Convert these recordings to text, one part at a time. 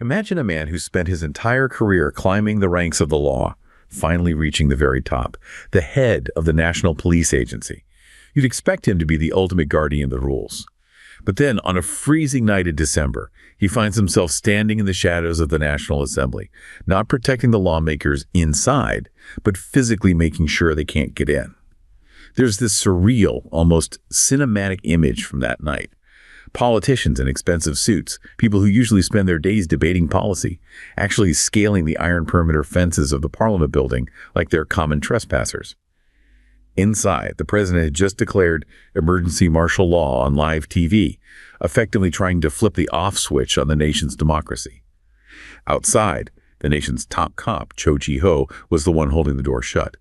Imagine a man who spent his entire career climbing the ranks of the law, finally reaching the very top, the head of the National Police Agency. You'd expect him to be the ultimate guardian of the rules. But then, on a freezing night in December, he finds himself standing in the shadows of the National Assembly, not protecting the lawmakers inside, but physically making sure they can't get in. There's this surreal, almost cinematic image from that night. Politicians in expensive suits, people who usually spend their days debating policy, actually scaling the iron perimeter fences of the Parliament building like they're common trespassers. Inside, the president had just declared emergency martial law on live TV, effectively trying to flip the off switch on the nation's democracy. Outside, the nation's top cop, Cho Ji-ho, was the one holding the door shut.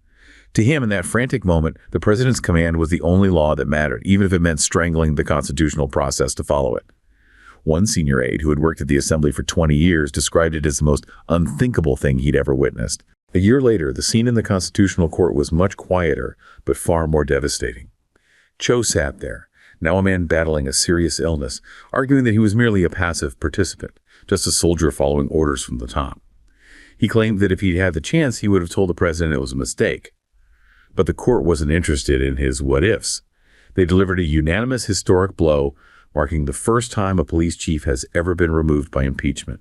To him, in that frantic moment, the president's command was the only law that mattered, even if it meant strangling the constitutional process to follow it. One senior aide, who had worked at the assembly for 20 years, described it as the most unthinkable thing he'd ever witnessed. A year later, the scene in the Constitutional Court was much quieter, but far more devastating. Cho sat there, now a man battling a serious illness, arguing that he was merely a passive participant, just a soldier following orders from the top. He claimed that if he'd had the chance, he would have told the president it was a mistake. But the court wasn't interested in his what-ifs. They delivered a unanimous historic blow, marking the first time a police chief has ever been removed by impeachment.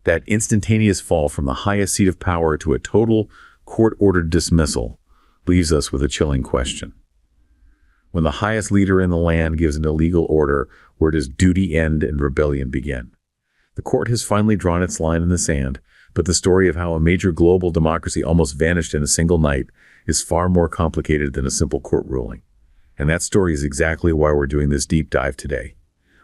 That instantaneous fall from the highest seat of power to a total court-ordered dismissal leaves us with a chilling question. When the highest leader in the land gives an illegal order, where does duty end and rebellion begin? The court has finally drawn its line in the sand, but the story of how a major global democracy almost vanished in a single night is far more complicated than a simple court ruling. And that story is exactly why we're doing this deep dive today.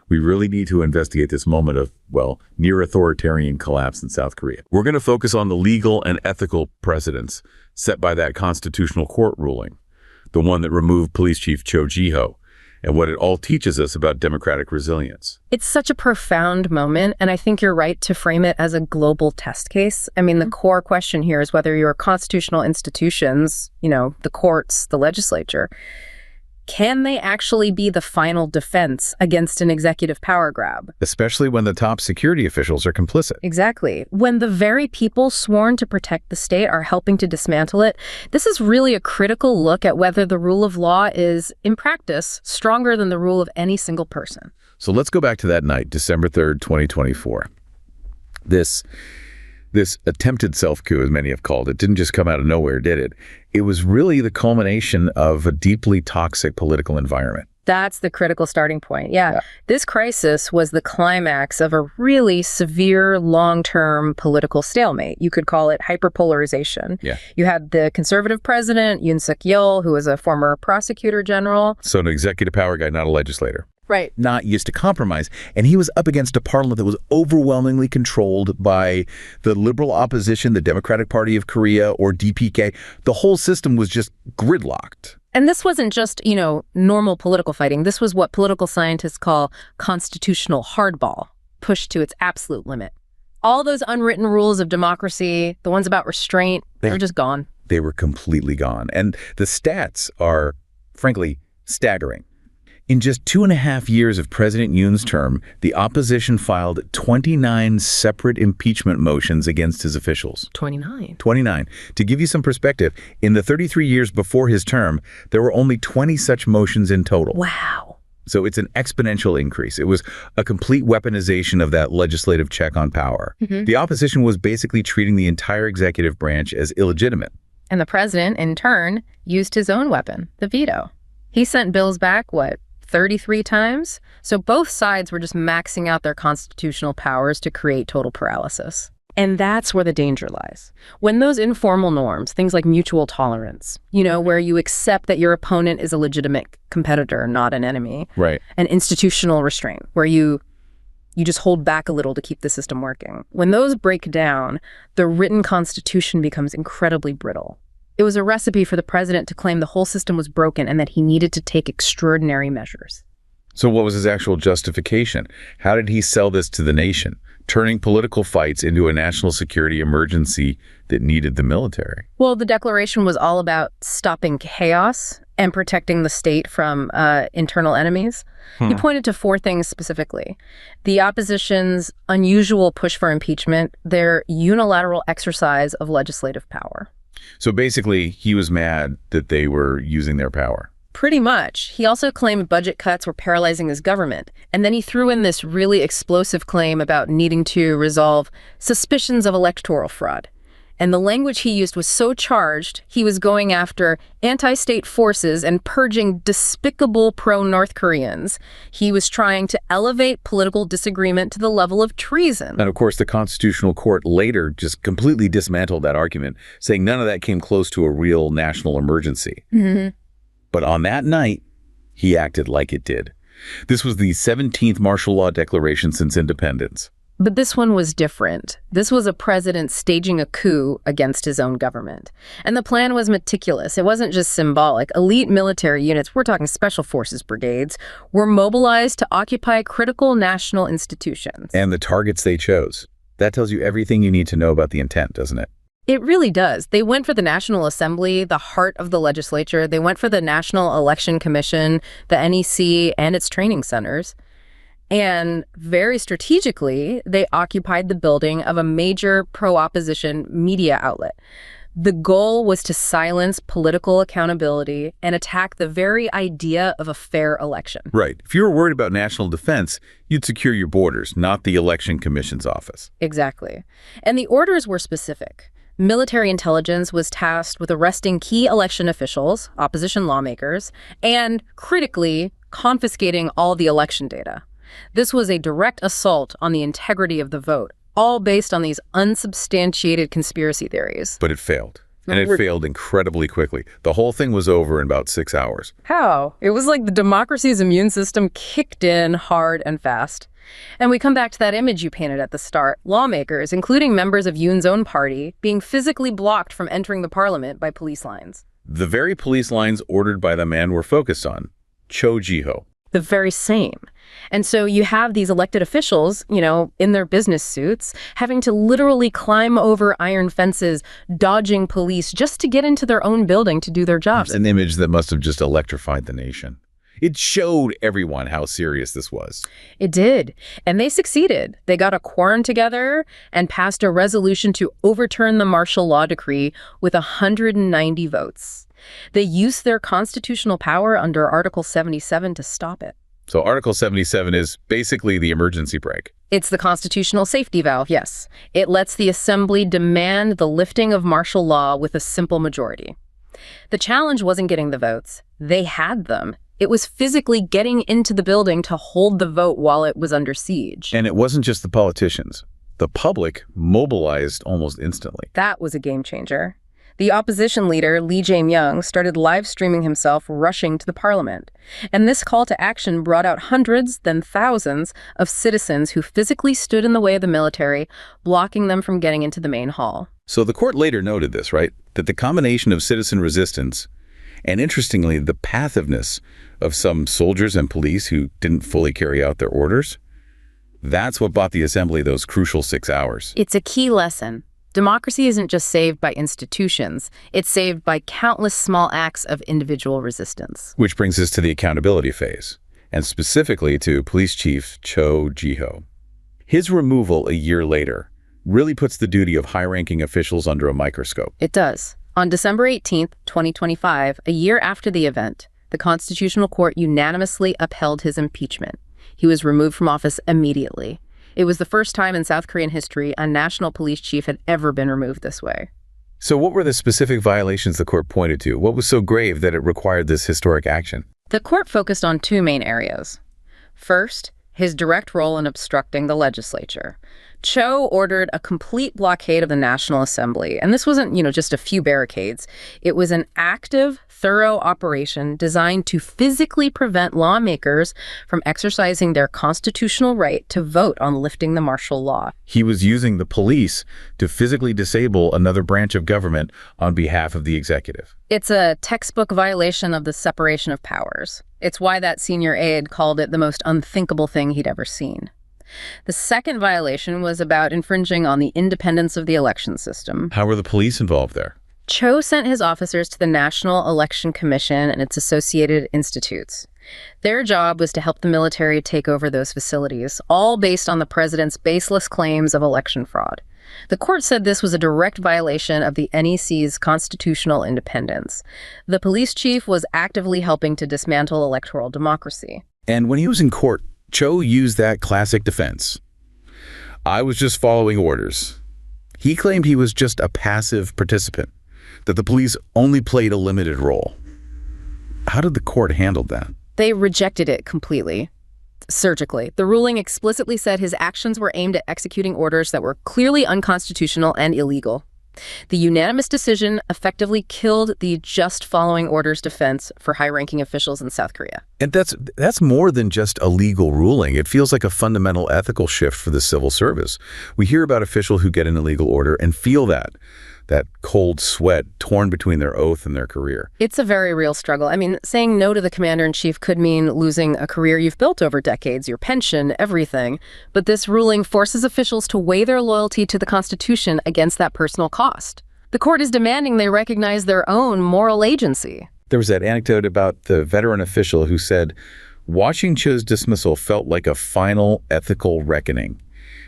We really need to investigate this moment of, well, near authoritarian collapse in South Korea. We're going to focus on the legal and ethical precedents set by that constitutional court ruling, the one that removed Police Chief Cho Ji-ho, and what it all teaches us about democratic resilience. It's such a profound moment, and I think you're right to frame it as a global test case. I mean, the core question here is whether your constitutional institutions, the courts, the legislature, can they actually be the final defense against an executive power grab? Especially when the top security officials are complicit. Exactly. When the very people sworn to protect the state are helping to dismantle it, this is really a critical look at whether the rule of law is, in practice, stronger than the rule of any single person. So let's go back to that night, December 3rd, 2024. This attempted self-coup, as many have called it, didn't just come out of nowhere, did it? It was really the culmination of a deeply toxic political environment. That's the critical starting point. Yeah. This crisis was the climax of a really severe long-term political stalemate. You could call it hyperpolarization. Yeah. You had the conservative president, Yoon Suk-yeol, who was a former prosecutor general. So an executive power guy, not a legislator. Right. Not used to compromise. And he was up against a parliament that was overwhelmingly controlled by the liberal opposition, the Democratic Party of Korea, or DPK. The whole system was just gridlocked. And this wasn't just, normal political fighting. This was what political scientists call constitutional hardball, pushed to its absolute limit. All those unwritten rules of democracy, the ones about restraint, they were just gone. They were completely gone. And the stats are, frankly, staggering. In just 2.5 years of President Yoon's term, the opposition filed 29 separate impeachment motions against his officials. 29? 29. To give you some perspective, in the 33 years before his term, there were only 20 such motions in total. Wow. So it's an exponential increase. It was a complete weaponization of that legislative check on power. Mm-hmm. The opposition was basically treating the entire executive branch as illegitimate. And the president, in turn, used his own weapon, the veto. He sent bills back, 33 times? So both sides were just maxing out their constitutional powers to create total paralysis. And that's where the danger lies. When those informal norms, things like mutual tolerance, where you accept that your opponent is a legitimate competitor, not an enemy. Right. And institutional restraint, where you just hold back a little to keep the system working. When those break down, the written constitution becomes incredibly brittle. It was a recipe for the president to claim the whole system was broken and that he needed to take extraordinary measures. So what was his actual justification? How did he sell this to the nation? turning political fights into a national security emergency that needed the military. Well, the declaration was all about stopping chaos and protecting the state from internal enemies. He pointed to four things specifically: the opposition's unusual push for impeachment, their unilateral exercise of legislative power. So basically, he was mad that they were using their power. Pretty much. He also claimed budget cuts were paralyzing his government. And then he threw in this really explosive claim about needing to resolve suspicions of electoral fraud. And the language he used was so charged, he was going after anti-state forces and purging despicable pro-North Koreans. He was trying to elevate political disagreement to the level of treason. And of course, the Constitutional Court later just completely dismantled that argument, saying none of that came close to a real national emergency. But on that night, he acted like it did. This was the 17th martial law declaration since independence. But this one was different. This was a president staging a coup against his own government. And the plan was meticulous. It wasn't just symbolic. Elite military units, we're talking special forces brigades, were mobilized to occupy critical national institutions. And the targets they chose. That tells you everything you need to know about the intent, doesn't it? It really does. They went for the National Assembly, the heart of the legislature. They went for the National Election Commission, the NEC, and its training centers. And very strategically, they occupied the building of a major pro-opposition media outlet. The goal was to silence political accountability and attack the very idea of a fair election. Right. If you were worried about national defense, you'd secure your borders, not the Election Commission's office. Exactly. And the orders were specific. Military intelligence was tasked with arresting key election officials, opposition lawmakers, and, critically, confiscating all the election data. This was a direct assault on the integrity of the vote, all based on these unsubstantiated conspiracy theories. But it failed. And it failed incredibly quickly. The whole thing was over in about 6 hours. How? It was like the democracy's immune system kicked in hard and fast. And we come back to that image you painted at the start. Lawmakers, including members of Yoon's own party, being physically blocked from entering the parliament by police lines. The very police lines ordered by the man we're focused on, Cho Ji-ho. The very same. And so you have these elected officials, in their business suits, having to literally climb over iron fences, dodging police just to get into their own building to do their jobs. An image that must have just electrified the nation. It showed everyone how serious this was. It did. And they succeeded. They got a quorum together and passed a resolution to overturn the martial law decree with 190 votes. They used their constitutional power under Article 77 to stop it. So Article 77 is basically the emergency brake. It's the constitutional safety valve, yes. It lets the assembly demand the lifting of martial law with a simple majority. The challenge wasn't getting the votes. They had them. It was physically getting into the building to hold the vote while it was under siege. And it wasn't just the politicians. The public mobilized almost instantly. That was a game changer. The opposition leader, Lee Jae-myung, started live streaming himself rushing to the parliament. And this call to action brought out hundreds, then thousands, of citizens who physically stood in the way of the military, blocking them from getting into the main hall. So the court later noted this, right? That the combination of citizen resistance and, interestingly, the passiveness of some soldiers and police who didn't fully carry out their orders, that's what bought the assembly those crucial 6 hours. It's a key lesson. Democracy isn't just saved by institutions. It's saved by countless small acts of individual resistance. Which brings us to the accountability phase, and specifically to Police Chief Cho Ji-ho. His removal a year later really puts the duty of high-ranking officials under a microscope. It does. On December 18th, 2025, a year after the event, the Constitutional Court unanimously upheld his impeachment. He was removed from office immediately. It was the first time in South Korean history a national police chief had ever been removed this way. So what were the specific violations the court pointed to? What was so grave that it required this historic action? The court focused on two main areas. First, his direct role in obstructing the legislature. Cho ordered a complete blockade of the National Assembly. And this wasn't, just a few barricades. It was an active, thorough operation designed to physically prevent lawmakers from exercising their constitutional right to vote on lifting the martial law. He was using the police to physically disable another branch of government on behalf of the executive. It's a textbook violation of the separation of powers. It's why that senior aide called it the most unthinkable thing he'd ever seen. The second violation was about infringing on the independence of the election system. How were the police involved there? Cho sent his officers to the National Election Commission and its associated institutes. Their job was to help the military take over those facilities, all based on the president's baseless claims of election fraud. The court said this was a direct violation of the NEC's constitutional independence. The police chief was actively helping to dismantle electoral democracy. And when he was in court, Cho used that classic defense. I was just following orders. He claimed he was just a passive participant, that the police only played a limited role. How did the court handle that? They rejected it completely. Surgically. The ruling explicitly said his actions were aimed at executing orders that were clearly unconstitutional and illegal. The unanimous decision effectively killed the just following orders defense for high-ranking officials in South Korea. And that's more than just a legal ruling. It feels like a fundamental ethical shift for the civil service. We hear about officials who get an illegal order and feel that cold sweat torn between their oath and their career. It's a very real struggle. I mean, saying no to the commander-in-chief could mean losing a career you've built over decades, your pension, everything. But this ruling forces officials to weigh their loyalty to the Constitution against that personal cost. The court is demanding they recognize their own moral agency. There was that anecdote about the veteran official who said, watching Cho's dismissal felt like a final ethical reckoning.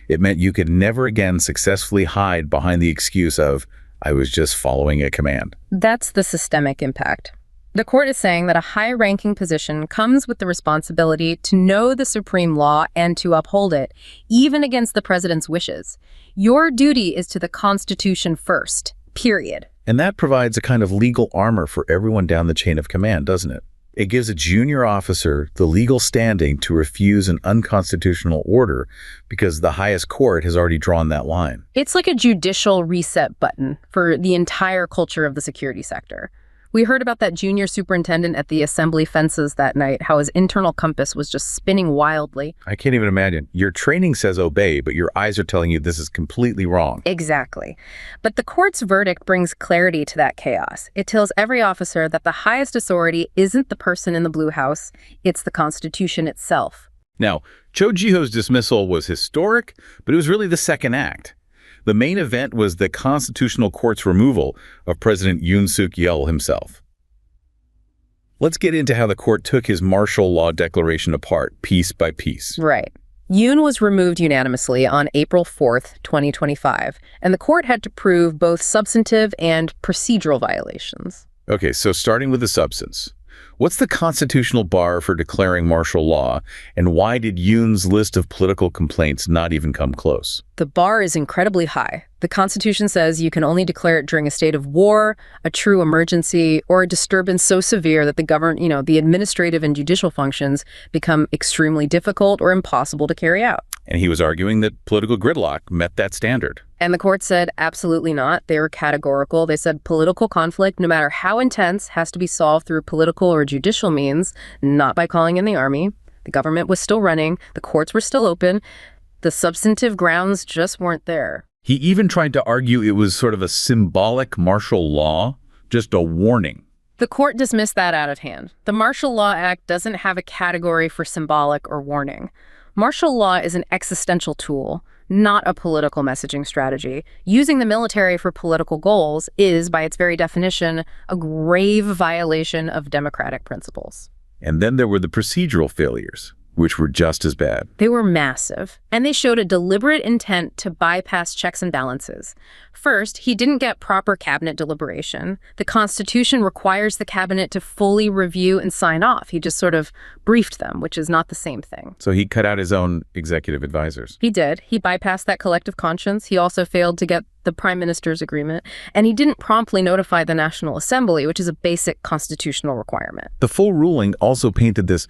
It meant you could never again successfully hide behind the excuse of, I was just following a command. That's the systemic impact. The court is saying that a high-ranking position comes with the responsibility to know the supreme law and to uphold it, even against the president's wishes. Your duty is to the Constitution first, period. And that provides a kind of legal armor for everyone down the chain of command, doesn't it? It gives a junior officer the legal standing to refuse an unconstitutional order because the highest court has already drawn that line. It's like a judicial reset button for the entire culture of the security sector. We heard about that junior superintendent at the assembly fences that night, how his internal compass was just spinning wildly. I can't even imagine. Your training says obey, but your eyes are telling you this is completely wrong. Exactly. But the court's verdict brings clarity to that chaos. It tells every officer that the highest authority isn't the person in the blue house, it's the Constitution itself. Now, Cho Ji-ho's dismissal was historic, but it was really the second act. The main event was the Constitutional Court's removal of President Yoon Suk-yeol himself. Let's get into how the court took his martial law declaration apart, piece by piece. Right. Yoon was removed unanimously on April 4th, 2025, and the court had to prove both substantive and procedural violations. Okay, so starting with the substance. What's the constitutional bar for declaring martial law, and why did Yoon's list of political complaints not even come close? The bar is incredibly high. The Constitution says you can only declare it during a state of war, a true emergency, or a disturbance so severe that the administrative and judicial functions become extremely difficult or impossible to carry out. And he was arguing that political gridlock met that standard. And the court said absolutely not. They were categorical. They said political conflict, no matter how intense, has to be solved through political or judicial means, not by calling in the army. The government was still running. The courts were still open. The substantive grounds just weren't there. He even tried to argue it was sort of a symbolic martial law, just a warning. The court dismissed that out of hand. The Martial Law Act doesn't have a category for symbolic or warning. Martial law is an existential tool, not a political messaging strategy. Using the military for political goals is, by its very definition, a grave violation of democratic principles. And then there were the procedural failures, which were just as bad. They were massive, and they showed a deliberate intent to bypass checks and balances. First, he didn't get proper cabinet deliberation. The Constitution requires the cabinet to fully review and sign off. He just sort of briefed them, which is not the same thing. So he cut out his own executive advisors. He did. He bypassed that collective conscience. He also failed to get the prime minister's agreement, and he didn't promptly notify the National Assembly, which is a basic constitutional requirement. The full ruling also painted this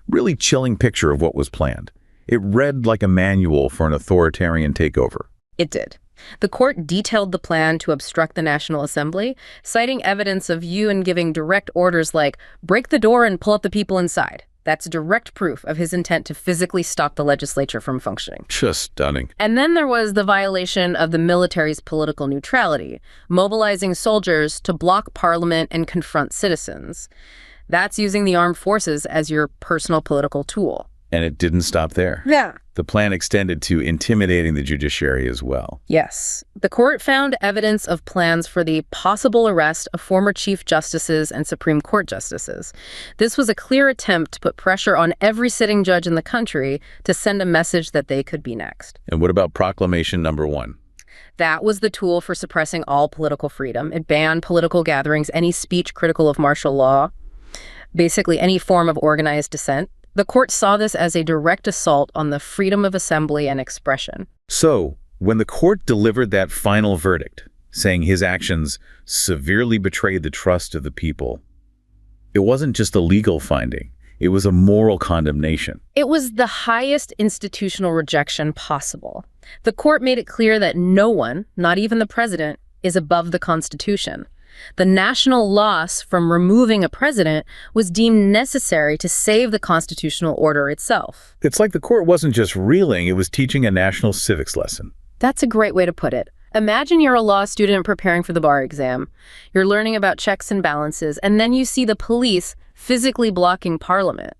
really chilling picture of what was planned. It read like a manual for an authoritarian takeover. It did. The court detailed the plan to obstruct the National Assembly, citing evidence of Yoon giving direct orders like, break the door and pull up the people inside. That's direct proof of his intent to physically stop the legislature from functioning. Just stunning. And then there was the violation of the military's political neutrality, mobilizing soldiers to block parliament and confront citizens. That's using the armed forces as your personal political tool. And it didn't stop there. Yeah. The plan extended to intimidating the judiciary as well. Yes. The court found evidence of plans for the possible arrest of former Chief Justices and Supreme Court justices. This was a clear attempt to put pressure on every sitting judge in the country to send a message that they could be next. And what about Proclamation Number 1? That was the tool for suppressing all political freedom. It banned political gatherings, any speech critical of martial law, basically any form of organized dissent. The court saw this as a direct assault on the freedom of assembly and expression. So, when the court delivered that final verdict, saying his actions severely betrayed the trust of the people, it wasn't just a legal finding. It was a moral condemnation. It was the highest institutional rejection possible. The court made it clear that no one, not even the president, is above the Constitution. The national loss from removing a president was deemed necessary to save the constitutional order itself. It's like the court wasn't just reeling, it was teaching a national civics lesson. That's a great way to put it. Imagine you're a law student preparing for the bar exam. You're learning about checks and balances, and then you see the police physically blocking Parliament.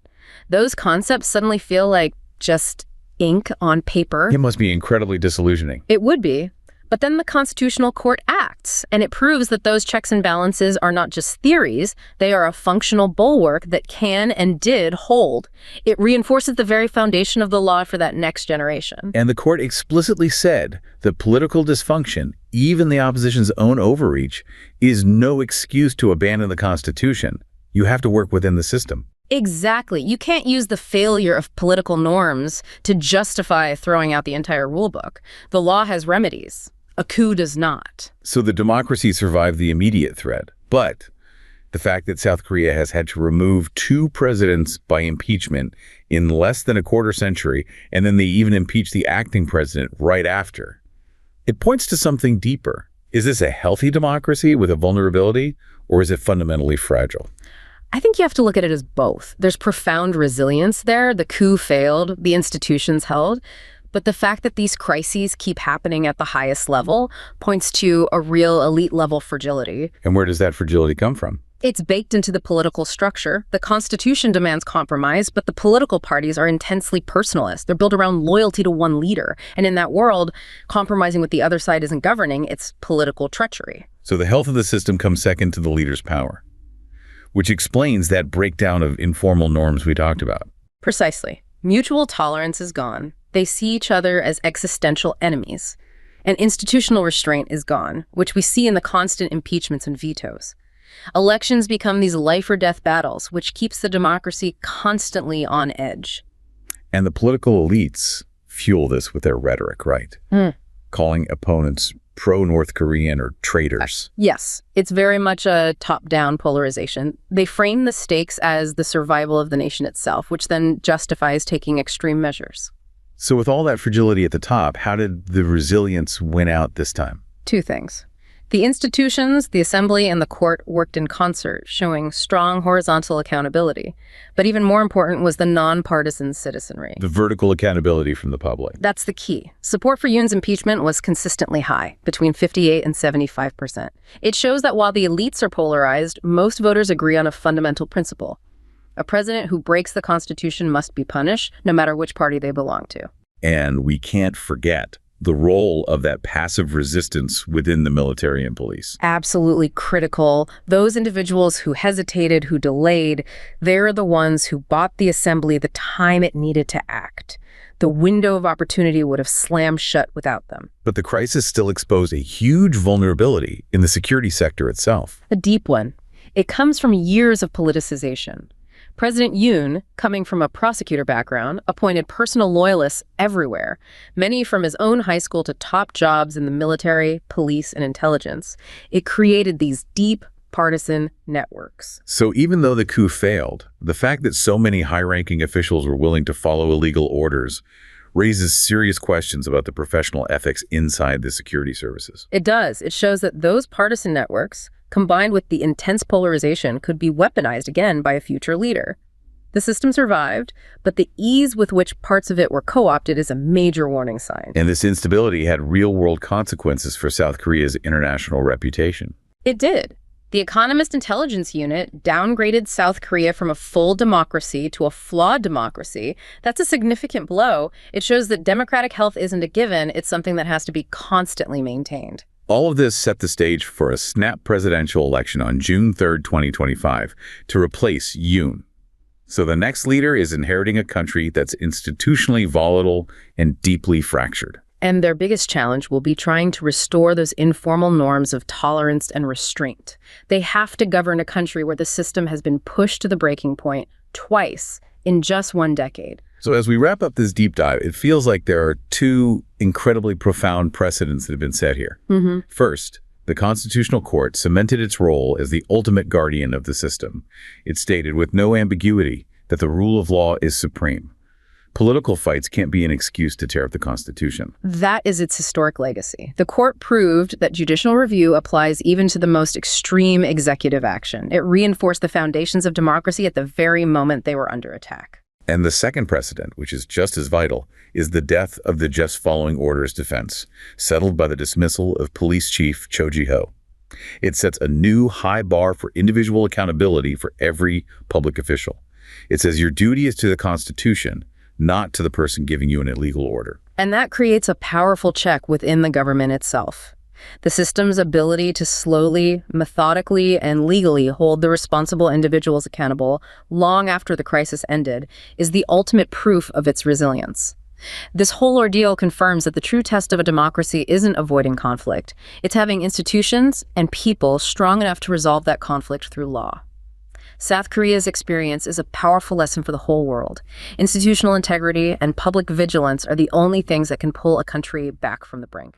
Those concepts suddenly feel like just ink on paper. It must be incredibly disillusioning. It would be. But then the Constitutional Court acts, and it proves that those checks and balances are not just theories, they are a functional bulwark that can and did hold. It reinforces the very foundation of the law for that next generation. And the court explicitly said that political dysfunction, even the opposition's own overreach, is no excuse to abandon the Constitution. You have to work within the system. Exactly. You can't use the failure of political norms to justify throwing out the entire rulebook. The law has remedies. A coup does not. So the democracy survived the immediate threat. But the fact that South Korea has had to remove 2 presidents by impeachment in less than a quarter century, and then they even impeach the acting president right after, it points to something deeper. Is this a healthy democracy with a vulnerability, or is it fundamentally fragile? I think you have to look at it as both. There's profound resilience there. The coup failed, the institutions held. But the fact that these crises keep happening at the highest level points to a real elite-level fragility. And where does that fragility come from? It's baked into the political structure. The Constitution demands compromise, but the political parties are intensely personalist. They're built around loyalty to one leader. And in that world, compromising with the other side isn't governing, it's political treachery. So the health of the system comes second to the leader's power, which explains that breakdown of informal norms we talked about. Precisely. Mutual tolerance is gone. They see each other as existential enemies. And institutional restraint is gone, which we see in the constant impeachments and vetoes. Elections become these life-or-death battles, which keeps the democracy constantly on edge. And the political elites fuel this with their rhetoric, right? Calling opponents pro-North Korean or traitors. Yes, it's very much a top-down polarization. They frame the stakes as the survival of the nation itself, which then justifies taking extreme measures. So with all that fragility at the top, how did the resilience win out this time? 2 things. The institutions, the assembly, and the court worked in concert, showing strong horizontal accountability. But even more important was the nonpartisan citizenry. The vertical accountability from the public. That's the key. Support for Yoon's impeachment was consistently high, between 58 and 75%. It shows that while the elites are polarized, most voters agree on a fundamental principle. A president who breaks the Constitution must be punished, no matter which party they belong to. And we can't forget the role of that passive resistance within the military and police. Absolutely critical. Those individuals who hesitated, who delayed, they're the ones who bought the assembly the time it needed to act. The window of opportunity would have slammed shut without them. But the crisis still exposed a huge vulnerability in the security sector itself. A deep one. It comes from years of politicization. President Yoon, coming from a prosecutor background, appointed personal loyalists everywhere, many from his own high school to top jobs in the military, police, and intelligence. It created these deep partisan networks. So even though the coup failed, the fact that so many high-ranking officials were willing to follow illegal orders raises serious questions about the professional ethics inside the security services. It does. It shows that those partisan networks, combined with the intense polarization, could be weaponized again by a future leader. The system survived, but the ease with which parts of it were co-opted is a major warning sign. And this instability had real-world consequences for South Korea's international reputation. It did. The Economist Intelligence Unit downgraded South Korea from a full democracy to a flawed democracy. That's a significant blow. It shows that democratic health isn't a given, it's something that has to be constantly maintained. All of this set the stage for a snap presidential election on June 3rd, 2025, to replace Yoon. So the next leader is inheriting a country that's institutionally volatile and deeply fractured. And their biggest challenge will be trying to restore those informal norms of tolerance and restraint. They have to govern a country where the system has been pushed to the breaking point twice in just one decade. So as we wrap up this deep dive, it feels like there are two incredibly profound precedents that have been set here. First, the Constitutional Court cemented its role as the ultimate guardian of the system. It stated with no ambiguity that the rule of law is supreme. Political fights can't be an excuse to tear up the Constitution. That is its historic legacy. The court proved that judicial review applies even to the most extreme executive action. It reinforced the foundations of democracy at the very moment they were under attack. And the second precedent, which is just as vital, is the death of the just following orders defense, settled by the dismissal of Police Chief Cho Ji-ho. It sets a new high bar for individual accountability for every public official. It says your duty is to the Constitution, not to the person giving you an illegal order. And that creates a powerful check within the government itself. The system's ability to slowly, methodically, and legally hold the responsible individuals accountable long after the crisis ended is the ultimate proof of its resilience. This whole ordeal confirms that the true test of a democracy isn't avoiding conflict. It's having institutions and people strong enough to resolve that conflict through law. South Korea's experience is a powerful lesson for the whole world. Institutional integrity and public vigilance are the only things that can pull a country back from the brink.